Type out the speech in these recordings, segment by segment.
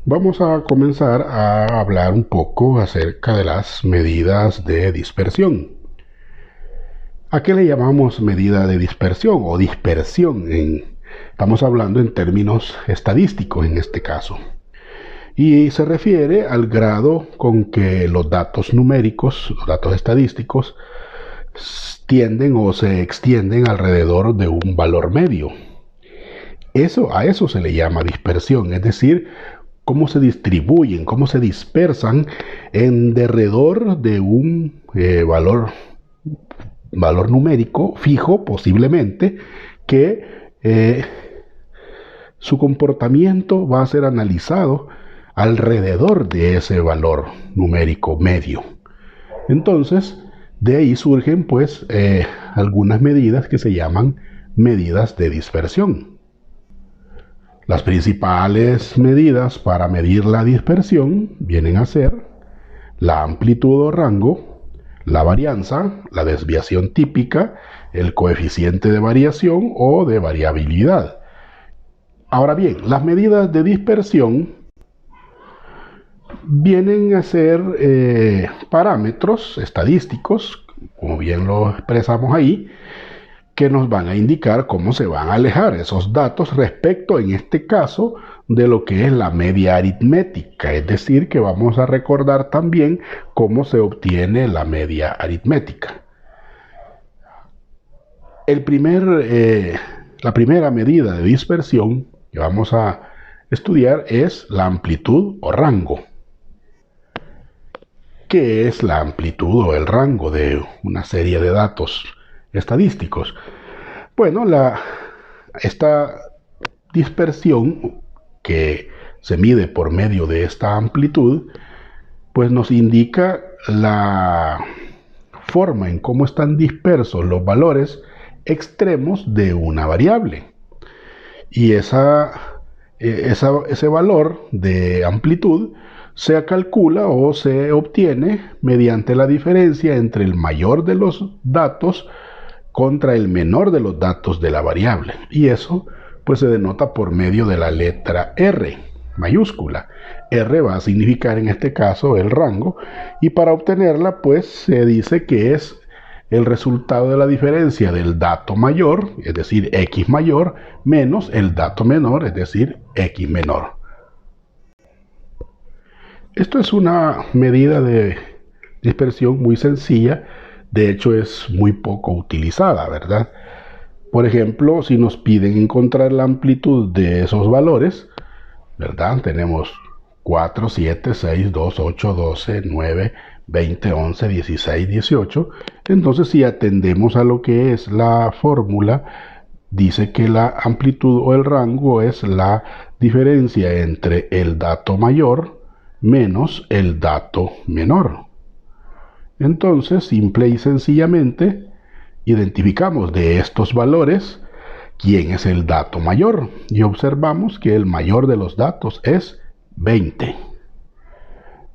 Vamos a comenzar a hablar un poco acerca de las medidas de dispersión. ¿A qué le llamamos medida de dispersión o dispersión? Estamos hablando en términos estadísticos en este caso. Y se refiere al grado con que los datos numéricos, los datos estadísticos, tienden o se extienden alrededor de un valor medio. A eso se le llama dispersión, es decir, cómo se distribuyen, cómo se dispersan en derredor de un valor numérico fijo, posiblemente, que su comportamiento va a ser analizado alrededor de ese valor numérico medio. Entonces, de ahí surgen pues algunas medidas que se llaman medidas de dispersión. Las principales medidas para medir la dispersión vienen a ser la amplitud o rango, la varianza, la desviación típica, el coeficiente de variación o de variabilidad. Ahora bien, las medidas de dispersión vienen a ser parámetros estadísticos, como bien lo expresamos ahí, que nos van a indicar cómo se van a alejar esos datos respecto, en este caso, de lo que es la media aritmética. Es decir, que vamos a recordar también cómo se obtiene la media aritmética. La primera medida de dispersión que vamos a estudiar es la amplitud o rango. ¿Qué es la amplitud o el rango de una serie de datos estadísticos? Bueno, esta dispersión que se mide por medio de esta amplitud, pues nos indica la forma en cómo están dispersos los valores extremos de una variable. Y ese valor de amplitud se calcula o se obtiene mediante la diferencia entre el mayor de los datos contra el menor de los datos de la variable. Y eso pues se denota por medio de la letra R mayúscula. R va a significar en este caso el rango, y para obtenerla pues se dice que es el resultado de la diferencia del dato mayor, es decir, X mayor, menos el dato menor, es decir, X menor. Esto es una medida de dispersión muy sencilla, de hecho es muy poco utilizada, ¿verdad? Por ejemplo, si nos piden encontrar la amplitud de esos valores, ¿verdad? Tenemos 4, 7, 6, 2, 8, 12, 9, 20, 11, 16, 18. Entonces, si atendemos a lo que es la fórmula, dice que la amplitud o el rango es la diferencia entre el dato mayor menos el dato menor. Entonces, simple y sencillamente, identificamos de estos valores quién es el dato mayor y observamos que el mayor de los datos es 20.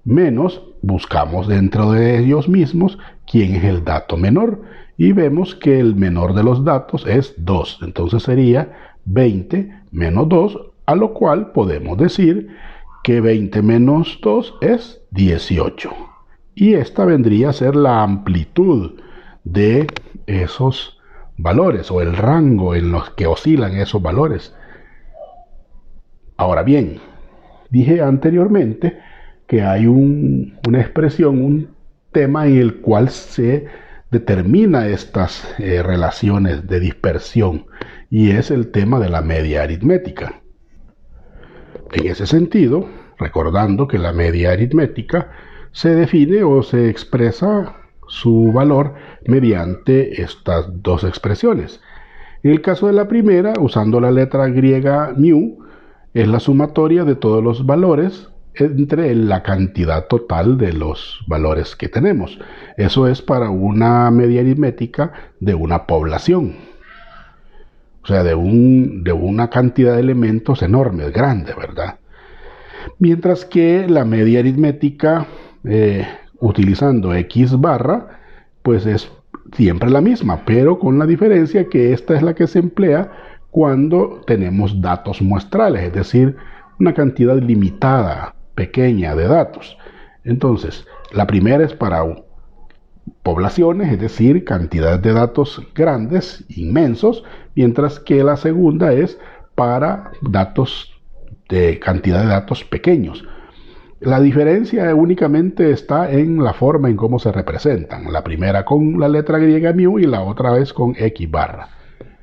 Menos, buscamos dentro de ellos mismos quién es el dato menor y vemos que el menor de los datos es 2. Entonces sería 20 menos 2, a lo cual podemos decir que 20 menos 2 es 18. Y esta vendría a ser la amplitud de esos valores o el rango en los que oscilan esos valores. Ahora bien, dije anteriormente que hay una expresión, un tema en el cual se determina estas relaciones de dispersión, y es el tema de la media aritmética. En ese sentido, recordando que la media aritmética se define o se expresa su valor mediante estas dos expresiones. En el caso de la primera, usando la letra griega mu, es la sumatoria de todos los valores entre la cantidad total de los valores que tenemos. Eso es para una media aritmética de una población, o sea, de una cantidad de elementos enormes, grande, ¿verdad? Mientras que la media aritmética, utilizando X barra, pues es siempre la misma, pero con la diferencia que esta es la que se emplea cuando tenemos datos muestrales, es decir, una cantidad limitada, pequeña de datos. Entonces, la primera es para poblaciones, es decir, cantidades de datos grandes, inmensos, mientras que la segunda es para datos de cantidad de datos pequeños. La diferencia únicamente está en la forma en cómo se representan, la primera con la letra griega mu y la otra vez con x barra.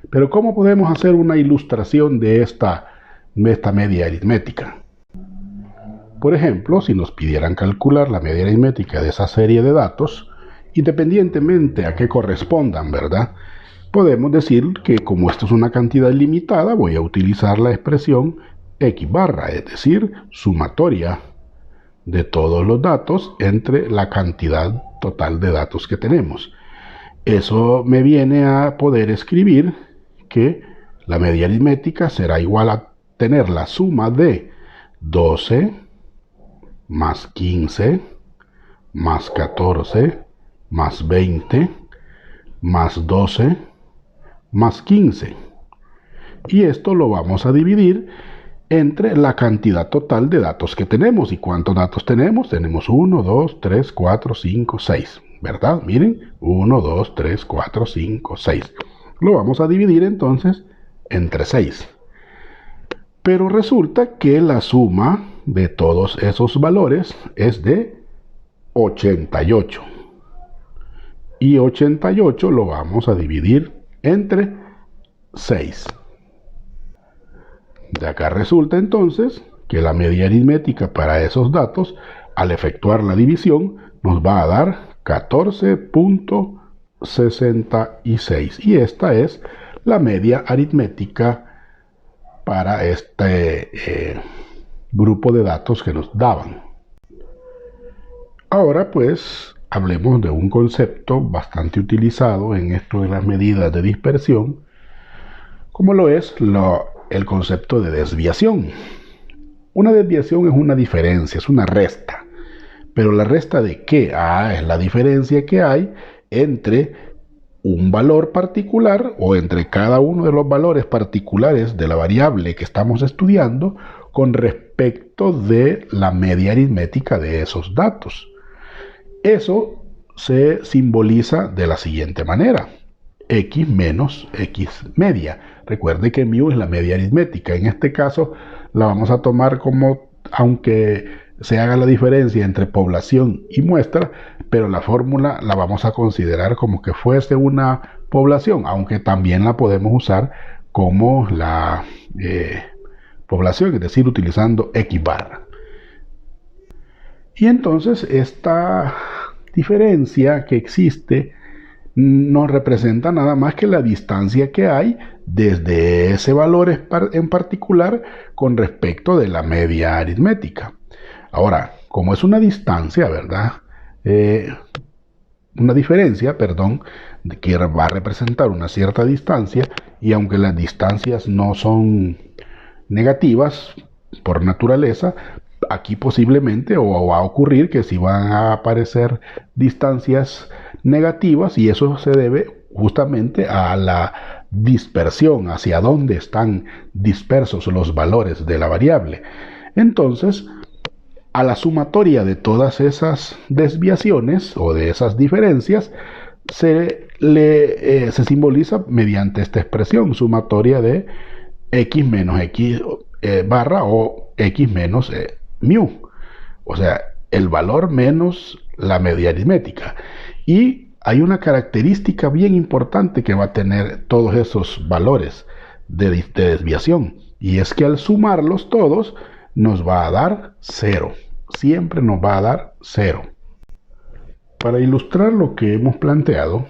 Pero ¿cómo podemos hacer una ilustración de esta media aritmética? Por ejemplo, si nos pidieran calcular la media aritmética de esa serie de datos, independientemente a qué correspondan, ¿verdad? Podemos decir que como esto es una cantidad limitada, voy a utilizar la expresión x barra, es decir, sumatoria de todos los datos entre la cantidad total de datos que tenemos. Eso me viene a poder escribir que la media aritmética será igual a tener la suma de 12 más 15 más 14 más 20 más 12 más 15. Y esto lo vamos a dividir entre la cantidad total de datos que tenemos. ¿Y cuántos datos tenemos? Tenemos 1, 2, 3, 4, 5, 6. ¿Verdad? Miren, 1, 2, 3, 4, 5, 6. Lo vamos a dividir entonces entre 6. Pero resulta que la suma de todos esos valores es de 88. Y 88 lo vamos a dividir entre 6. De acá resulta entonces que la media aritmética para esos datos, al efectuar la división, nos va a dar 14.66. Y esta es la media aritmética para este grupo de datos que nos daban. Ahora pues hablemos de un concepto bastante utilizado en esto de las medidas de dispersión, como lo es el concepto de desviación. Una desviación es una diferencia, es una resta. ¿Pero la resta de qué? Es la diferencia que hay entre un valor particular o entre cada uno de los valores particulares de la variable que estamos estudiando con respecto de la media aritmética de esos datos. Eso se simboliza de la siguiente manera: x menos x media. Recuerde que mu es la media aritmética. En este caso la vamos a tomar como, aunque se haga la diferencia entre población y muestra, pero la fórmula la vamos a considerar como que fuese una población, aunque también la podemos usar como la población, es decir, utilizando x barra. Y entonces esta diferencia que existe no representa nada más que la distancia que hay desde ese valor en particular con respecto de la media aritmética. Ahora, como es una distancia, ¿verdad? Una diferencia, perdón, que va a representar una cierta distancia, y aunque las distancias no son negativas por naturaleza, aquí posiblemente o va a ocurrir que si van a aparecer distancias negativas, y eso se debe justamente a la dispersión, hacia dónde están dispersos los valores de la variable. Entonces, a la sumatoria de todas esas desviaciones o de esas diferencias se simboliza mediante esta expresión sumatoria de x menos x barra o x menos mu, o sea, el valor menos la media aritmética. Y hay una característica bien importante que va a tener todos esos valores de desviación, y es que al sumarlos todos nos va a dar 0. Siempre nos va a dar 0. Para ilustrar lo que hemos planteado,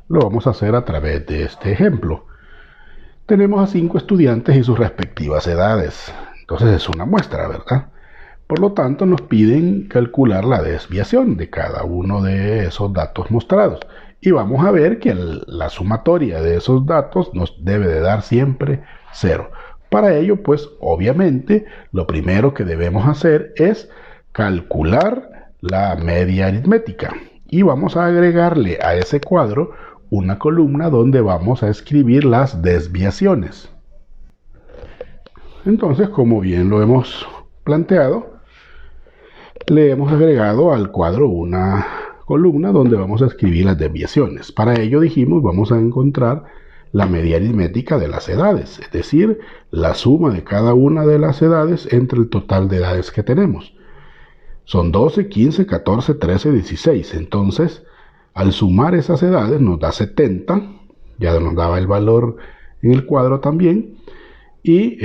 lo vamos a hacer a través de este ejemplo. Tenemos a 5 estudiantes y sus respectivas edades. Entonces es una muestra, ¿verdad? Por lo tanto, nos piden calcular la desviación de cada uno de esos datos mostrados. Y vamos a ver que la sumatoria de esos datos nos debe de dar siempre 0. Para ello, pues, obviamente, lo primero que debemos hacer es calcular la media aritmética. Y vamos a agregarle a ese cuadro una columna donde vamos a escribir las desviaciones. Entonces, como bien lo hemos planteado, le hemos agregado al cuadro una columna donde vamos a escribir las desviaciones. Para ello dijimos, vamos a encontrar la media aritmética de las edades, es decir, la suma de cada una de las edades entre el total de edades que tenemos. Son 12, 15, 14, 13, 16. Entonces, al sumar esas edades nos da 70, ya nos daba el valor en el cuadro también, y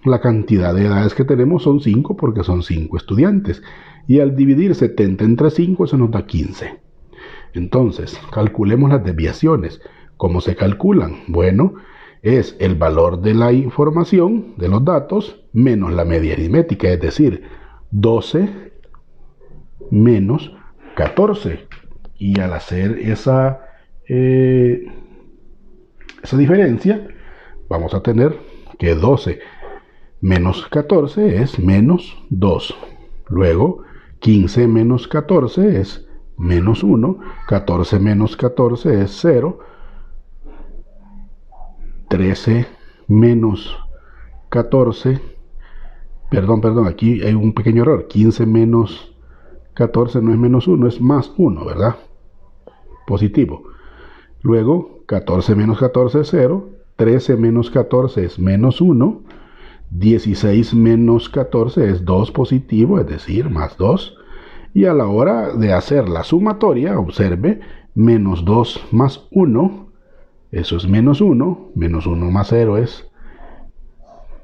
la cantidad de edades que tenemos son 5 porque son 5 estudiantes. Y al dividir 70 entre 5, eso nos da 15. Entonces, calculemos las desviaciones. ¿Cómo se calculan? Bueno, es el valor de la información, de los datos, menos la media aritmética, es decir, 12 menos 14. Y al hacer esa diferencia, vamos a tener que 12 menos 14 es menos 2. Luego, 15 menos 14 es menos 1. 14 menos 14 es 0. 13 menos 14, perdón, aquí hay un pequeño error. 15 menos 14 no es menos 1, es más 1, ¿verdad? Positivo. Luego, 14 menos 14 es 0. 13 menos 14 es menos 1. 16 menos 14 es 2 positivo, es decir, más 2. Y a la hora de hacer la sumatoria, observe, menos 2 más 1, eso es menos 1, menos 1 más 0 es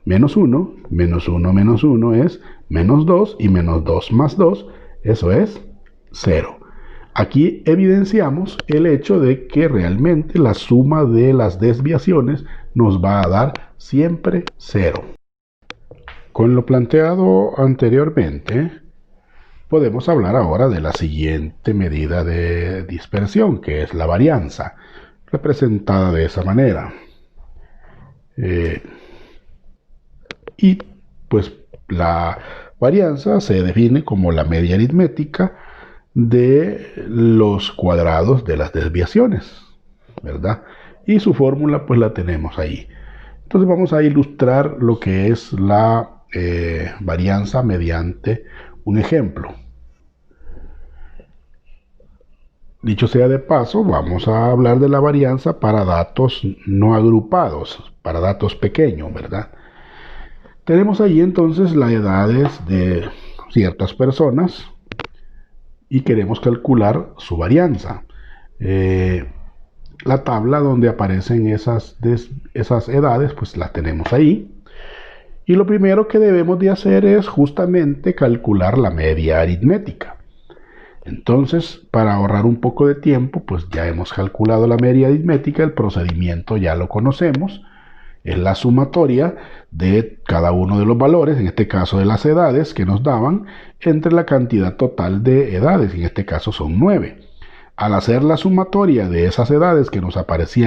menos 1, menos 1 menos 1 es menos 2, y menos 2 más 2, eso es 0. Aquí evidenciamos el hecho de que realmente la suma de las desviaciones nos va a dar siempre 0. Con lo planteado anteriormente, podemos hablar ahora de la siguiente medida de dispersión, que es la varianza, representada de esa manera. Y pues la varianza se define como la media aritmética de los cuadrados de las desviaciones, ¿verdad? Y su fórmula pues la tenemos ahí. Entonces vamos a ilustrar lo que es la varianza mediante un ejemplo. Dicho sea de paso, vamos a hablar de la varianza para datos no agrupados, para datos pequeños, ¿verdad? Tenemos ahí entonces las edades de ciertas personas y queremos calcular su varianza. La tabla donde aparecen esas edades, pues la tenemos ahí. Y lo primero que debemos de hacer es justamente calcular la media aritmética. Entonces, para ahorrar un poco de tiempo, pues ya hemos calculado la media aritmética, el procedimiento ya lo conocemos, es la sumatoria de cada uno de los valores, en este caso de las edades que nos daban, entre la cantidad total de edades, en este caso son 9. Al hacer la sumatoria de esas edades que nos aparecían